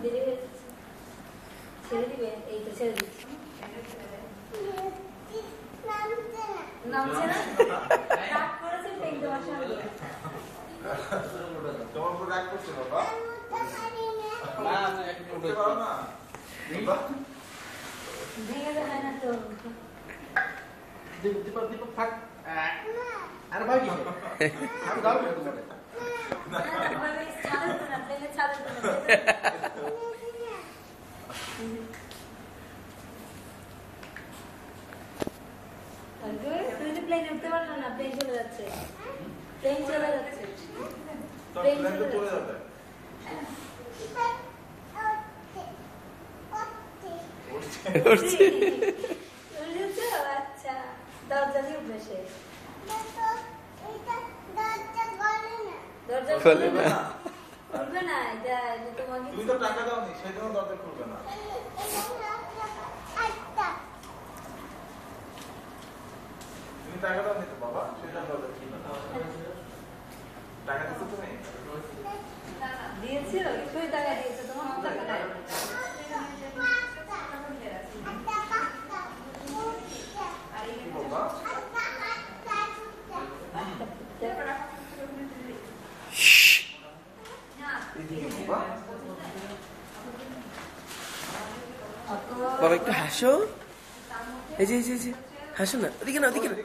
দেরি হয়ে যাচ্ছে। ছেড়ে দিবে? এই তো ছেড়ে দিচ্ছি। নামছে না? রাগ করেছে পেন দেওয়ার সামনে। তোমার উপর রাগ করছে বাবা? না, একটু উঠতে পারো না। ভেঙে দেখায় না তো। দীপক থাক। আরে ভাই কিছু আমি যাবো না তোমার। ছাড়ে তো না, প্লেনে ছাড়ে তো না। তুই তো প্লেনে উঠতে পারলো না, প্লেন চলে যাচ্ছে। প্লেন চলে যাচ্ছে। প্লেন চলে যাবে। আচ্ছা, দরজা দিয়ে উঠবে সে। দরজা খুলবে না। খুলবে না, এটা তোমাকে। তুমি তো টাকা দাওনি, সেই জন্য দরজা খুলবে না। তুমি টাকা দাওনি তো বাবা, সেই জন্য দরজা খুলবে না। টাকা দিচ্ছ তুমি? দিয়েছিল, তুই টাকা দিয়েছো, তোমার টাকা নাই। বাবা একটু হাসো, এই যে হাসো না, ওদিকে না, ওদিকে না।